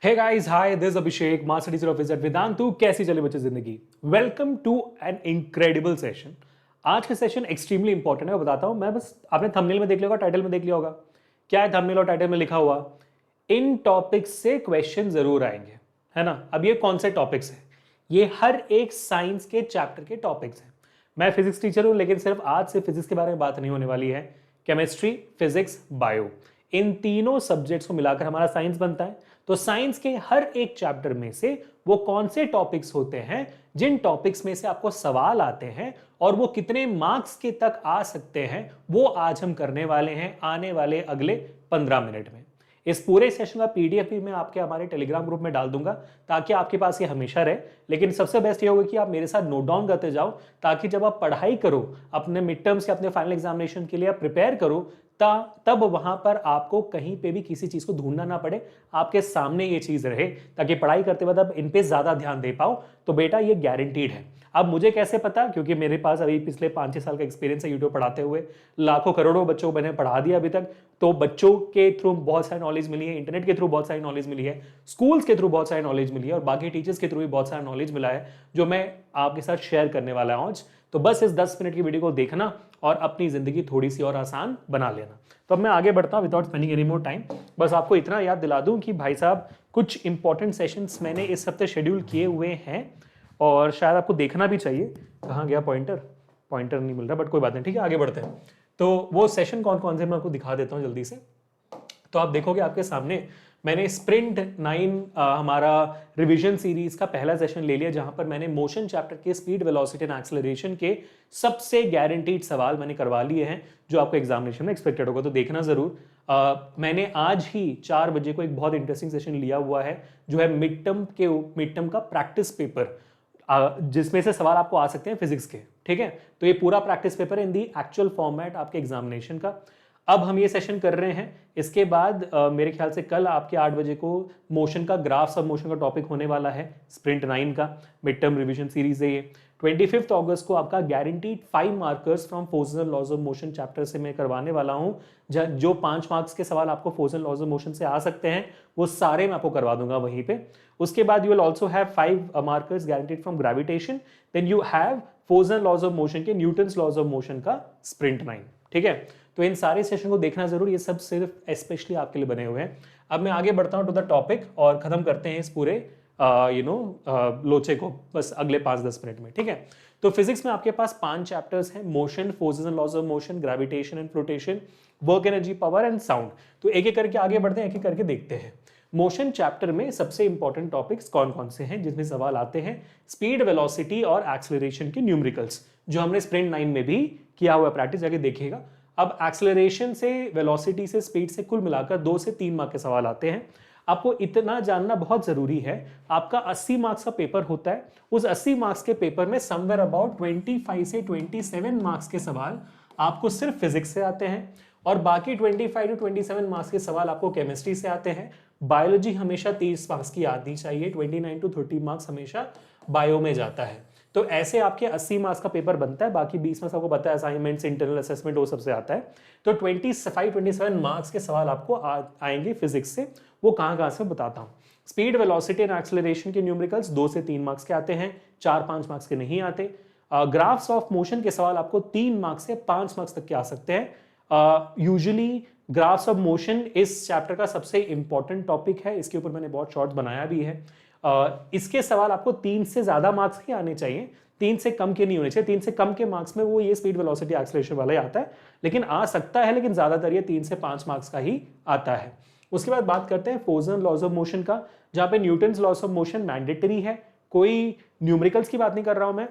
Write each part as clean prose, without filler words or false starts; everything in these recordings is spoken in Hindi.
Hey guys, hi, this Abhishek, master teacher of इज्जत वेदांतु। कैसी चले बच्चे जिंदगी? Welcome to an incredible session. आज का सेशन एक्सट्रीमली इंपॉर्टेंट है, मैं बताता हूं। मैं बस आपने थंबनेल में देख लिया होगा, टाइटल में देख लिया होगा। क्या है थंबनेल और टाइटल में लिखा हुआ? इन टॉपिक्स से क्वेश्चन जरूर आएंगे, है ना। अब ये कौन से टॉपिक्स हैं? ये हर एक साइंस के चैप्टर के टॉपिक्स हैं। मैं फिजिक्स टीचर हूं, लेकिन सिर्फ आज से फिजिक्स के बारे में बात नहीं होने वाली है। केमिस्ट्री, फिजिक्स, बायो, इन तीनों सब्जेक्ट्स को मिलाकर हमारा साइंस बनता है। तो साइंस के हर एक चैप्टर में से वो कौन से टॉपिक्स होते हैं जिन टॉपिक्स में से आपको सवाल आते हैं और वो कितने मार्क्स के तक आ सकते हैं, वो आज हम करने वाले हैं आने वाले अगले 15 मिनट में। इस पूरे सेशन का पीडीएफ भी मैं आपके हमारे टेलीग्राम ग्रुप में डाल दूंगा ताकि आपके पास ये हमेशा रहे। लेकिन सबसे बेस्ट ये होगा कि आप मेरे साथ नोट डाउन करते जाओ, ताकि जब आप पढ़ाई करो अपने मिड टर्म्स या अपने फाइनल एग्जामिनेशन के लिए आप प्रिपेयर करो, तब वहां पर आपको कहीं पे भी किसी चीज को ढूंढना ना पड़े, आपके सामने ये चीज रहे, ताकि पढ़ाई करते वक्त आप इन पे ज्यादा ध्यान दे पाओ। तो बेटा ये गारंटीड है। अब मुझे कैसे पता? क्योंकि मेरे पास अभी पिछले 5-6 साल का एक्सपीरियंस है यूट्यूब पढ़ाते हुए। लाखों करोड़ों बच्चों को मैंने पढ़ा दिया अभी तक। तो बच्चों के थ्रू बहुत सारी नॉलेज मिली है, इंटरनेट के थ्रू बहुत सारी नॉलेज मिली है, स्कूल्स के थ्रू बहुत सारी नॉलेज मिली है, और बाकी टीचर्स के थ्रू भी बहुत सारा नॉलेज मिला है जो मैं आपके साथ शेयर करने वाला हूं आज। तो बस इस 10 मिनट की वीडियो को देखना और अपनी जिंदगी थोड़ी सी और आसान बना लेना। तो अब मैं आगे बढ़ता हूं without spending any more time. बस आपको इतना याद दिला दूं कि भाई साहब कुछ इंपॉर्टेंट सेशंस मैंने इस हफ्ते शेड्यूल किए हुए हैं और शायद आपको देखना भी चाहिए। कहाँ गया पॉइंटर? पॉइंटर नहीं मिल रहा, बट कोई बात नहीं, ठीक है, आगे बढ़ते हैं। तो वो सेशन कौन कौन से मैं आपको दिखा देता हूँ जल्दी से। तो आप देखोगे आपके सामने मैंने स्प्रिंट 9 हमारा रिवीजन सीरीज का पहला सेशन ले लिया, जहां पर मैंने मोशन चैप्टर के स्पीड, वेलोसिटी एंड एक्सेलरेशन के सबसे गारंटीड सवाल मैंने करवा लिए हैं जो आपको एग्जामिनेशन में एक्सपेक्टेड होगा। तो देखना जरूर। मैंने आज ही 4 बजे को एक बहुत इंटरेस्टिंग सेशन लिया हुआ है जो है मिड टर्म का प्रैक्टिस पेपर, जिसमें से सवाल आपको आ सकते हैं फिजिक्स के। ठीक है, तो ये पूरा practice paper in the actual format आपके एग्जामिनेशन का। अब हम ये सेशन कर रहे हैं। इसके बाद मेरे ख्याल से कल आपके 8 बजे को मोशन का, ग्राफ्स ऑफ मोशन का टॉपिक होने वाला है। स्प्रिंट 9 का मिड टर्म रिवीजन सीरीज है ये। 25 अगस्त को आपका guaranteed 5 markers from forces and laws of motion chapter से मैं करवाने वाला हूं। जो 5 मार्क्स के सवाल आपको force and laws of motion से आ सकते हैं वो सारे मैं आपको करवा दूंगा वहीं पे। उसके बाद you will also have 5 markers guaranteed from gravitation. Then you have force and laws of motion के न्यूटन्स लॉज ऑफ मोशन का स्प्रिंट 9। ठीक है, तो इन सारे सेशन को देखना जरूर, ये सब सिर्फ स्पेशली आपके लिए बने हुए हैं। अब मैं आगे बढ़ता हूं टू द टॉपिक और खत्म करते हैं इस पूरे लोचे को बस अगले 5-10 मिनट में। ठीक है, तो फिजिक्स में आपके पास 5 चैप्टर्स हैं: motion, forces and laws of motion, gravitation and floatation, work, energy, power and sound. तो एक एक करके आगे बढ़ते हैं, एक एक करके देखते हैं। मोशन चैप्टर में सबसे इंपॉर्टेंट टॉपिक्स कौन कौन से हैं जिसमें सवाल आते हैं? स्पीड, वेलोसिटी और एक्सेलरेशन के न्यूमेरिकल्स, जो हमने स्प्रिंट 9 में भी किया हुआ प्रैक्टिस, जाके देखिएगा। अब एक्सेलरेशन से, वेलोसिटी से, स्पीड से कुल मिलाकर 2 से 3 मार्क के सवाल आते हैं। आपको इतना जानना बहुत जरूरी है, आपका 80 मार्क्स का पेपर होता है। उस 80 मार्क्स के पेपर में समवेयर अबाउट 25 से 27 मार्क्स के सवाल आपको सिर्फ फिजिक्स से आते हैं, और बाकी 25 to 27 मार्क्स के सवाल आपको केमिस्ट्री से आते हैं। बायोलॉजी हमेशा 30 मार्क्स की आनी चाहिए, 29 to 30 मार्क्स हमेशा बायो में जाता है। तो ऐसे आपके 80 मार्क्स का पेपर बनता है। बाकी 20 मार्क्स आपको पता है असाइनमेंट्स, इंटरनल असेसमेंट, वो सबसे आता है। तो 25-27 मार्क्स के सवाल आपको आएंगे फिजिक्स से। वो कहाँ से बताता हूँ। स्पीड, वेलोसिटी एंड एक्सेलरेशन के न्यूमेरिकल्स 2 से 3 मार्क्स के आते हैं, 4-5 मार्क्स के नहीं आते। ग्राफ्स ऑफ मोशन के सवाल आपको 3 मार्क्स से 5 मार्क्स तक के आ सकते हैं। यूजुअली ग्राफ्स ऑफ मोशन इस चैप्टर का सबसे इंपॉर्टेंट टॉपिक है, इसके ऊपर मैंने बहुत शॉर्ट्स बनाया भी है। इसके सवाल आपको 3 से ज्यादा मार्क्स के आने चाहिए, 3 से कम के नहीं होने चाहिए। 3 से कम के मार्क्स में वो ये स्पीड, वेलोसिटी, एक्सेलरेशन वाला ही आता है, लेकिन आ सकता है, लेकिन ज्यादातर ये 3 से 5 मार्क्स का ही आता है। उसके बाद बात करते हैं force and laws of motion का, जहां पे Newton's laws of motion mandatory है। कोई न्यूमेरिकल्स की बात नहीं कर रहा हूं मैं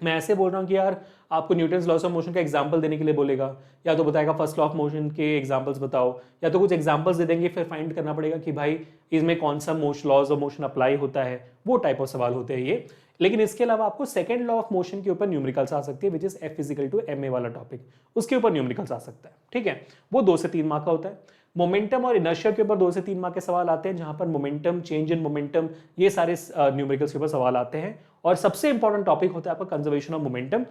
मैं ऐसे बोल रहा हूं कि यार आपको न्यूटन्स लॉज ऑफ मोशन का एग्जांपल देने के लिए बोलेगा, या तो बताएगा फर्स्ट लॉ ऑफ मोशन के एग्जांपल्स बताओ, या तो कुछ एग्जांपल्स दे देंगे, फिर फाइंड करना पड़ेगा कि भाई इसमें कौन सा लॉज ऑफ मोशन अप्लाई होता है। वो टाइप ऑफ सवाल होते हैं ये। लेकिन इसके अलावा आपको सेकंड लॉ ऑफ मोशन के ऊपर न्यूमेरिकल्स आ सकती है, विच इज F = ma वाला टॉपिक, उसके ऊपर न्यूमेरिकल्स आ सकता है। ठीक है, वो 2 से 3 मार्क का होता है। मोमेंटम और इनर्शिया के ऊपर 2 से 3 मार्क के सवाल आते हैं, जहां पर मोमेंटम, चेंज इन मोमेंटम, ये सारे न्यूमेरिकल्स के ऊपर सवाल आते हैं। और सबसे इंपॉर्टेंट टॉपिक होता है आपका कंजर्वेशन ऑफ मोमेंटम।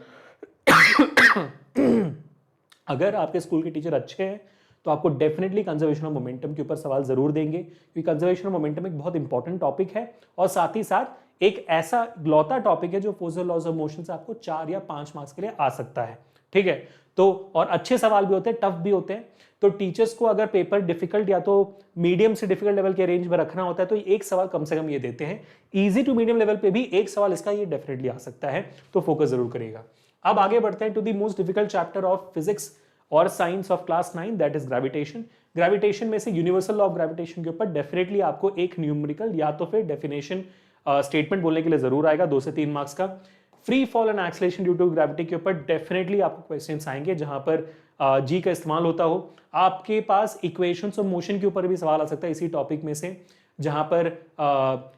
अगर आपके स्कूल के टीचर अच्छे हैं तो आपको डेफिनेटली कंजर्वेशन ऑफ मोमेंटम के ऊपर सवाल जरूर देंगे, क्योंकि कंजर्वेशन ऑफ मोमेंटम एक बहुत इंपॉर्टेंट टॉपिक है और साथ ही साथ एक ऐसा ग्लौता टॉपिक है जो फोर्स लॉज ऑफ मोशन से आपको 4 या 5 मार्क्स के लिए आ सकता है। ठीक है, तो और अच्छे सवाल भी होते हैं, टफ भी होते हैं। तो टीचर्स को अगर पेपर डिफिकल्ट या तो मीडियम से डिफिकल्ट लेवल के रेंज में रखना होता है तो एक सवाल कम से कम ये देते हैं। इजी टू मीडियम लेवल पे भी एक सवाल इसका ये डेफिनेटली आ सकता है, तो फोकस जरूर करेगा। अब आगे बढ़ते हैं to the most difficult chapter of physics और science of class 9, that is gravitation. Gravitation में से यूनिवर्सल लॉ ऑफ ग्रेविटेशन के ऊपर डेफिनेटली आपको एक न्यूमेरिकल या तो फिर डेफिनेशन स्टेटमेंट बोलने के लिए जरूर आएगा, 2 से 3 मार्क्स का। Free fall and acceleration due to gravity के ऊपर डेफिनेटली आपको क्वेश्चंस आएंगे जहां पर जी का इस्तेमाल होता हो। आपके पास इक्वेशंस ऑफ मोशन के ऊपर भी सवाल आ सकता है इसी टॉपिक में से, जहां पर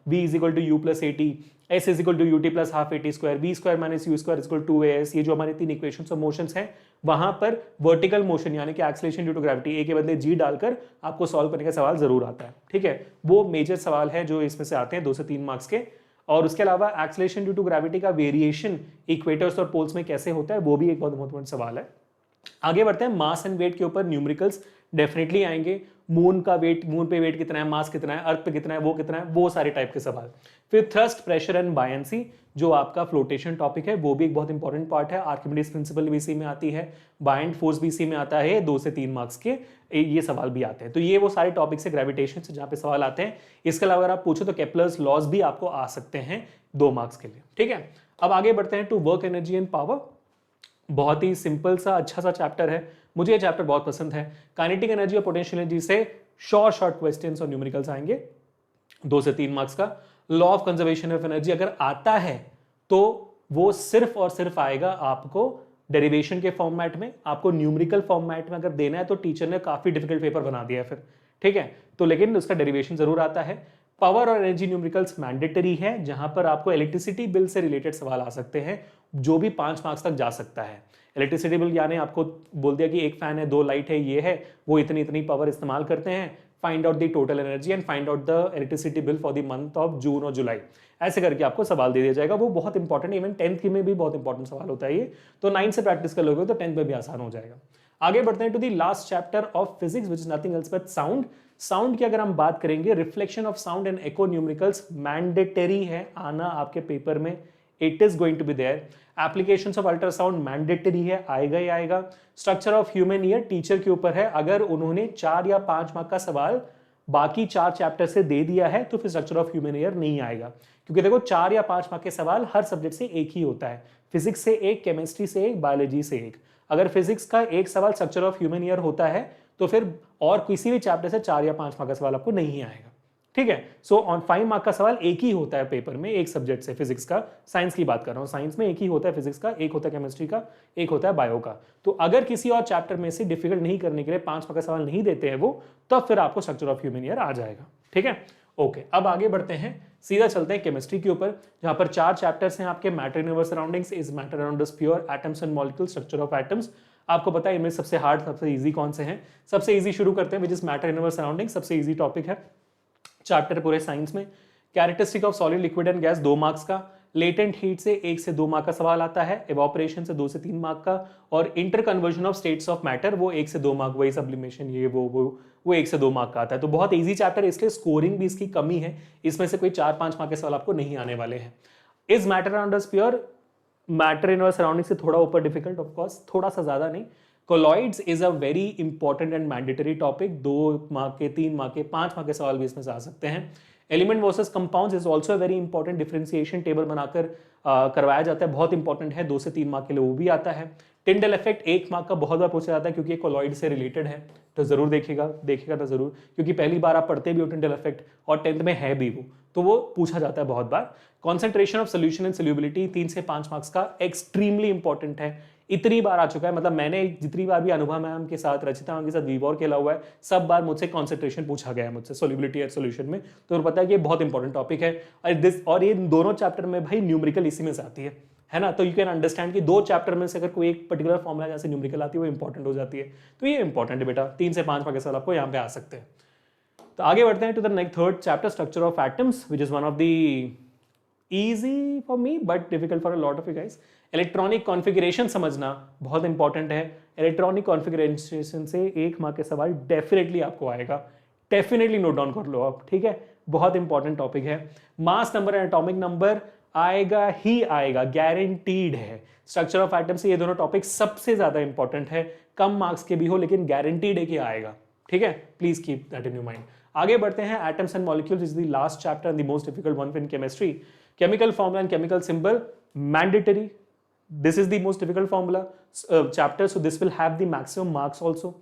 v is equal to u plus a t, s is equal to u t plus half a t square, v square minus u square is equal to a s. ये जो हमारे 3 इक्वेशंस ऑफ मोशंस हैं, वहां पर वर्टिकल मोशन यानी कि एक्सेलरेशन ड्यू टू ग्रेविटी ए के बदले जी डालकर आपको सॉल्व करने का सवाल जरूर आता है। ठीक है, वो मेजर सवाल है जो इसमें से आते हैं 2 से 3 मार्क्स के। और उसके अलावा एक्सेलरेशन ड्यू टू ग्रेविटी का वेरिएशन इक्वेटर्स और पोल्स में कैसे होता है, वो भी एक बहुत महत्वपूर्ण सवाल है। आगे बढ़ते हैं, मास एंड वेट के ऊपर न्यूमेरिकल्स डेफिनेटली आएंगे। मून का वेट, मून पे वेट कितना है, मास कितना है, अर्थ पे कितना है, वो सारे टाइप के सवाल। फिर थ्रस्ट, प्रेशर एंड बायंसी जो आपका फ्लोटेशन टॉपिक है, वो भी एक बहुत इंपॉर्टेंट पार्ट है। आर्किमिडीज प्रिंसिपल भी इसी में आती है, बायंड फोर्स भी इसी में आता है। 2 से 3 मार्क्स के ये सवाल भी आते हैं। तो ये वो सारे टॉपिक्स है ग्रेविटेशन से जहां पे सवाल आते हैं। इसके अलावा अगर आप पूछो तो केपलर्स लॉज भी आपको आ सकते हैं 2 मार्क्स के लिए। ठीक है, अब आगे बढ़ते हैं to work energy and power. बहुत ही सिंपल सा अच्छा सा चैप्टर है, मुझे ये चैप्टर बहुत पसंद है। काइनेटिक एनर्जी और पोटेंशियल एनर्जी से शॉर्ट क्वेश्चंस और न्यूमेरिकल्स आएंगे 2 से 3 मार्क्स का। Law of conservation of energy अगर आता है तो वो सिर्फ और सिर्फ आएगा आपको डेरिवेशन के फॉर्मेट में। आपको न्यूमेरिकल फॉर्मेट में अगर देना है तो टीचर ने काफी डिफिकल्ट पेपर बना दिया है फिर। ठीक है, तो लेकिन उसका डेरिवेशन जरूर आता है। पावर और एनर्जी न्यूमेरिकल्स मैंडेटरी है, जहां पर आपको इलेक्ट्रिसिटी बिल से रिलेटेड सवाल आ सकते हैं जो भी 5 मार्क्स तक जा सकता है। इलेक्ट्रिसिटी बिल यानी आपको बोल दिया कि एक फैन है, 2 लाइट है, ये है, वो इतनी इतनी पावर इस्तेमाल करते हैं, find out the total energy and find out the electricity bill for the month of June और जुलाई। ऐसे करके आपको सवाल दे दिया जाएगा, वो बहुत इंपॉर्टेंट, इवन 10th की में भी बहुत इंपॉर्टेंट सवाल होता है ये। तो 9 से प्रैक्टिस कर लोगे तो 10th में भी आसान हो जाएगा। आगे बढ़ते हैं to the last chapter of physics which is nothing else but sound. Sound की अगर हम बात करेंगे, reflection of sound and echo numericals mandatory है आना आपके पेपर में, it is going to be there. Applications of ultrasound mandatory है, आएगा ही आएगा। Structure of human ear teacher के ऊपर है, अगर उन्होंने 4 या 5 मार्क का सवाल बाकी 4 चैप्टर से दे दिया है तो फिर स्ट्रक्चर ऑफ ह्यूमन ईयर नहीं आएगा, क्योंकि देखो 4 या 5 मार्क के सवाल हर सब्जेक्ट से एक ही होता है, फिजिक्स से एक, केमिस्ट्री से एक, बायोलॉजी से एक। अगर फिजिक्स का एक सवाल स्ट्रक्चर ऑफ ह्यूमन ईयर होता है तो फिर और किसी भी चैप्टर से 4 या 5 मार्क का सवाल आपको नहीं आएगा। ठीक है, सो ऑन 5 मार्क का सवाल एक ही होता है पेपर में, एक सब्जेक्ट से, फिजिक्स का। साइंस की बात कर रहा हूं, साइंस में एक ही होता है फिजिक्स का, एक होता है केमिस्ट्री का, एक होता है बायो का। तो अगर किसी और चैप्टर में से डिफिकल्ट नहीं करने के लिए 5 मार्क का सवाल नहीं देते हैं वो, तब फिर आपको स्ट्रक्चर ऑफ ह्यूमन ईयर आ जाएगा। ठीक है, ओके, अब आगे बढ़ते हैं, सीधा चलते हैं केमिस्ट्री के ऊपर, जहां पर 4 चैप्टर्स हैं आपके। Matter universe surroundings, is matter around us pure, atoms and molecules, structure of atoms. आपको पता है इनमें सबसे हार्ड, सबसे इजी कौन से हैं? सबसे इजी शुरू करते हैं, which is matter universe surrounding, सबसे इजी टॉपिक है चैप्टर पूरे साइंस में। Characteristic of solid, liquid and gas 2 marks का। लेटेंट हीट से 1 से 2 मार्क का सवाल आता है। इवापोरेशन से 2 से 3 मार्क का। और inter conversion of states of matter, वो 1 से 2 मार्क, वही सब्लिमेशन, ये वो 1 से 2 मार्क का आता है। तो बहुत इजी चैप्टर, इसलिए स्कोरिंग भी इसकी कमी है, इसमें से कोई 4-5 मार्क के सवाल आपको नहीं आने वाले हैं। Is matter around us pure, matter in our surrounding से थोड़ा ऊपर डिफिकल्ट, ऑफकोर्स थोड़ा सा ज्यादा नहीं। Colloids is a very important and mandatory topic, 2 mark के, 3 मार्क के, 5 मार्क के सवाल भी इसमें से आ सकते हैं। Element versus compounds is also very important, differentiation table बनाकर करवाया जाता है, बहुत इंपॉर्टेंट है, 2 से 3 मार्क के लिए वो भी आता है। टिंडल इफेक्ट 1 मार्क का बहुत बार पूछा जाता है, क्योंकि कोलॉइड से रिलेटेड है, तो जरूर देखेगा तो जरूर, क्योंकि पहली बार आप पढ़ते भी हो टिंडल इफेक्ट और 10th में है भी वो, तो वो पूछा जाता है बहुत बार। Concentration of solution and solubility 3 से 5 मार्क्स का, एक्सट्रीमली इंपॉर्टेंट है, इतनी बार आ चुका है, मतलब मैंने जितनी बार भी अनुभव मैम के साथ, रचिता मैम के साथ वीवॉर खेला हुआ है, सब बार मुझसे कॉन्सेंट्रेशन पूछा गया है मुझसे सोल्यूबिलिटी और सोल्यूशन में, तो पता है कि ये बहुत इंपॉर्टेंट टॉपिक है। और ये दोनों चैप्टर में भाई न्यूमेरिकल इसी में से आती है ना, तो यू कैन अंडरस्टैंड कि 2 चैप्टर में से अगर कोई एक पर्टिकुलर फॉर्मुला जैसे न्यूमेरिकल आती है वो इंपॉर्टेंट हो जाती है, तो ये इंपॉर्टेंट है बेटा, 3 से 5 मार्क के सवाल आपको यहाँ पे आ सकते हैं। तो आगे बढ़ते हैं to the next third chapter, structure of atoms, which is one of the easy for me but difficult for a lot of you guys. Electronic configuration समझना बहुत इंपॉर्टेंट है। इलेक्ट्रॉनिक कॉन्फ़िगरेशन से 1 मार्क के सवाल डेफिनेटली आपको आएगा, डेफिनेटली नोट डाउन कर लो आप, ठीक है, बहुत इंपॉर्टेंट टॉपिक है। Mass number and atomic number आएगा ही आएगा, गारंटीड है। स्ट्रक्चर ऑफ एटम से ये दोनों टॉपिक सबसे ज्यादा इंपॉर्टेंट है, कम मार्क्स के भी हो लेकिन गारंटीड है कि आएगा, ठीक है, please keep that in your mind. आगे बढ़ते हैं, atoms and molecules is the last chapter and the most difficult one in chemistry. Chemical formula and chemical symbol mandatory, this is the most difficult formula chapter, so this will have the maximum marks also.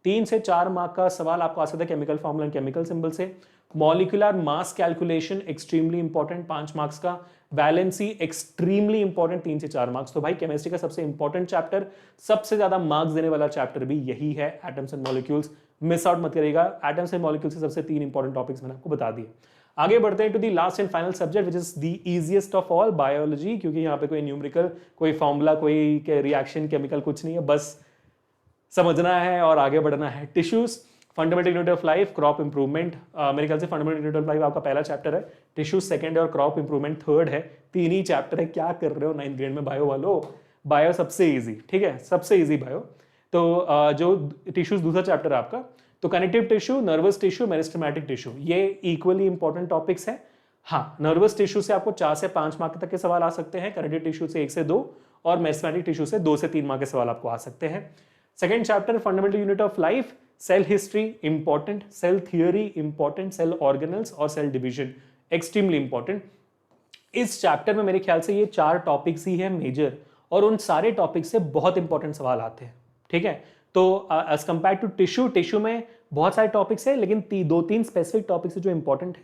3 से 4 मार्क का सवाल आपको आ सकता है chemical formula and chemical symbol से। Molecular mass calculation extremely important 5 marks का। वैलेंसी एक्सट्रीमली इंपॉर्टेंट 3 से 4 मार्क्स। तो भाई केमिस्ट्री का सबसे इंपॉर्टेंट चैप्टर, सबसे ज्यादा मार्क्स देने वाला चैप्टर भी यही है, atoms and molecules. Miss out मत करिएगा, एटम्स एंड मॉलिक्यूल्स के सबसे 3 इंपॉर्टेंट टॉपिक्स मैंने आपको बता दिए। आगे बढ़ते हैं to the last and final subject which is the easiest of all, biology, क्योंकि यहाँ पे कोई न्यूमेरिकल, कोई फॉर्मूला, कोई रिएक्शन केमिकल कुछ नहीं है, बस समझना है और आगे बढ़ना है। Tissues, fundamental unit of life, crop improvement, मेरे ख्याल से फंडामेंटल यूनिट ऑफ लाइफ आपका पहला चैप्टर है, टिश्यूज सेकंड है और क्रॉप इंप्रूवमेंट थर्ड है। 3 ही चैप्टर है, क्या कर रहे हो 9th ग्रेड में बायो वालों, बायो सबसे इजी, ठीक है, सबसे इजी बायो। तो जो टिश्यूज दूसरा चैप्टर है आपका, तो connective tissue, nervous tissue, meristematic tissue, ये इक्वली इंपॉर्टेंट टॉपिक्स है। हाँ, नर्वस टिश्यू से आपको 4 से 5 मार्क तक के सवाल आ सकते हैं, कनेक्टिव टिश्यू से 1 से 2 और मेरिस्टेमेटिक टिश्यू से 2 से 3 मार्क के सवाल आपको आ सकते हैं। Second chapter fundamental unit of life, cell history important, cell theory important, cell organelles और सेल डिवीजन एक्सट्रीमली इंपॉर्टेंट। इस चैप्टर में मेरे ख्याल से ये 4 टॉपिक्स ही है मेजर, और उन सारे टॉपिक से बहुत इंपॉर्टेंट सवाल आते हैं, ठीक है। तो एज कंपेयर टू टिश्यू में बहुत सारे टॉपिक्स है लेकिन 2-3 स्पेसिफिक टॉपिक्स है जो इंपॉर्टेंट है।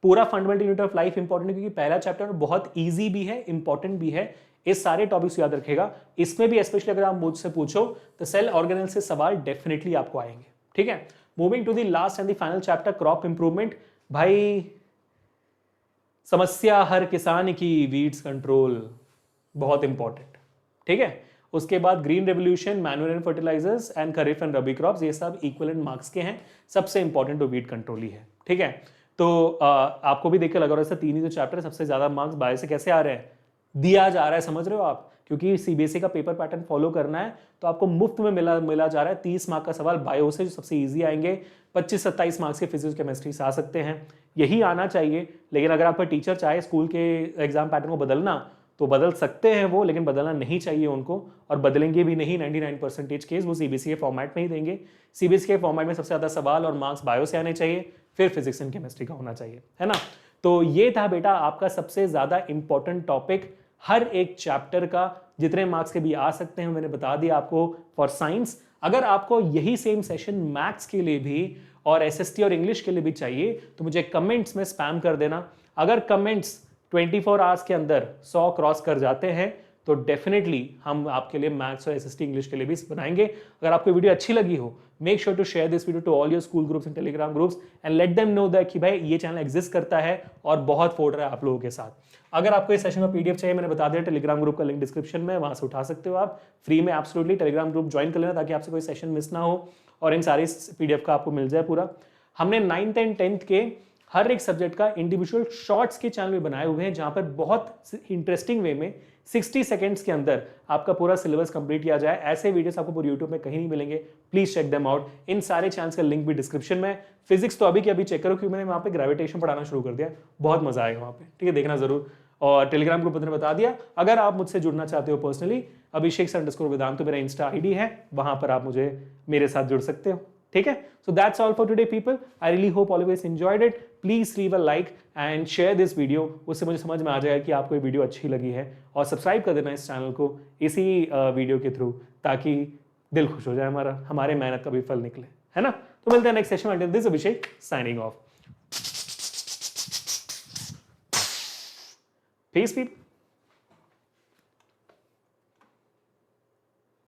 पूरा fundamental unit of life important है क्योंकि पहला चैप्टर बहुत ईजी भी है, इंपॉर्टेंट भी है। इस सारे टॉपिक्स याद रखेगा, इसमें भी स्पेशली अगर आप मुझसे पूछो तो सेल ऑर्गेनल से सवाल डेफिनेटली आपको आएंगे, ठीक है। Moving to the last and the final chapter, crop improvement. भाई समस्या हर किसान की, वीड्स कंट्रोल बहुत इंपॉर्टेंट, ठीक है। उसके बाद green revolution, manual and fertilisers and kharif and rabi crops, ये सब इक्विवेलेंट मार्क्स के हैं, सबसे इंपॉर्टेंट तो वीड कंट्रोल ही है, ठीक है। तो आपको भी देख के लगा रहा है 3 ही जो चैप्टर है, सबसे ज्यादा मार्क्स बायो से कैसे आ रहे हैं, दिया जा रहा है, समझ रहे हो आप, क्योंकि सीबीएसई का पेपर पैटर्न फॉलो करना है तो आपको मुफ्त में मिला जा रहा है। 30 मार्क का सवाल बायो से जो सबसे इजी आएंगे, 25-27 मार्क्स के फिजिक्स केमिस्ट्री से आ सकते हैं, यही आना चाहिए। लेकिन अगर आपका टीचर चाहे स्कूल के एग्जाम पैटर्न को बदलना तो बदल सकते हैं वो, लेकिन बदलना नहीं चाहिए उनको, और बदलेंगे भी नहीं। 99% केस वो सीबीएसई के फॉर्मेट में ही देंगे। सीबीएसई के फॉर्मेट में सबसे ज्यादा सवाल और मार्क्स बायो से आने चाहिए, फिर फिजिक्स एंड केमिस्ट्री का होना चाहिए, है ना। तो ये था बेटा आपका सबसे ज्यादा इंपॉर्टेंट टॉपिक हर एक चैप्टर का, जितने मार्क्स के भी आ सकते हैं मैंने बता दिया आपको फॉर साइंस। अगर आपको यही सेम सेशन मैथ्स के लिए भी और एसएसटी और इंग्लिश के लिए भी चाहिए तो मुझे कमेंट्स में स्पैम कर देना। अगर कमेंट्स 24 आवर्स के अंदर 100 क्रॉस कर जाते हैं तो डेफिनेटली हम आपके लिए मैथ्स और एसएसटी इंग्लिश के लिए भी बनाएंगे। अगर आपको वीडियो अच्छी लगी हो, make sure to share this video to all your school groups and Telegram groups and let them know that कि भाई ये चैनल एग्जिस्ट करता है और बहुत फोड़ रहा है आप लोगों के साथ। अगर आपको इस सेशन का पीडीएफ चाहिए, मैंने बता दिया टेलीग्राम ग्रुप का लिंक डिस्क्रिप्शन में, वहां से उठा सकते हो आप फ्री में, एब्सोल्युटली। टेलीग्राम ग्रुप ज्वाइन कर लेना ताकि आपसे कोई सेशन मिस ना हो और इन सारे पीडीएफ का आपको मिल जाए पूरा। हमने 9th एंड 10th के हर एक सब्जेक्ट का इंडिविजुअल शॉर्ट्स के चैनल में बनाए हुए हैं, जहां पर बहुत इंटरेस्टिंग वे में 60 सेकंड्स के अंदर आपका पूरा सिलेबस कंप्लीट किया जाए। ऐसे वीडियोस आपको पूरे यूट्यूब में कहीं नहीं मिलेंगे, प्लीज चेक देम आउट। इन सारे चैनल्स का लिंक भी डिस्क्रिप्शन में। फिजिक्स तो अभी के अभी चेक करो क्योंकि मैंने वहां पे ग्रेविटेशन पढ़ाना शुरू कर दिया, बहुत मजा आएगा वहां पे, ठीक है, देखना जरूर। और टेलीग्राम ग्रुप मैंने बता दिया। अगर आप मुझसे जुड़ना चाहते हो पर्सनली, abhishek_vedant तो मेरा इंस्टा आईडी है, वहां पर आप मुझे मेरे साथ जुड़ सकते हो, ठीक है। So that's all for today people. I really hope all of you enjoyed it. Please leave a like and share this video, उससे मुझे समझ में आ जाएगा कि आपको ये वीडियो अच्छी लगी है, और सब्सक्राइब कर देना इस चैनल को इसी वीडियो के थ्रू, ताकि दिल खुश हो जाए हमारा, हमारे मेहनत का भी फल निकले, है ना। तो मिलते हैं नेक्स्ट सेशन में। This Abhishek signing off. Peace people.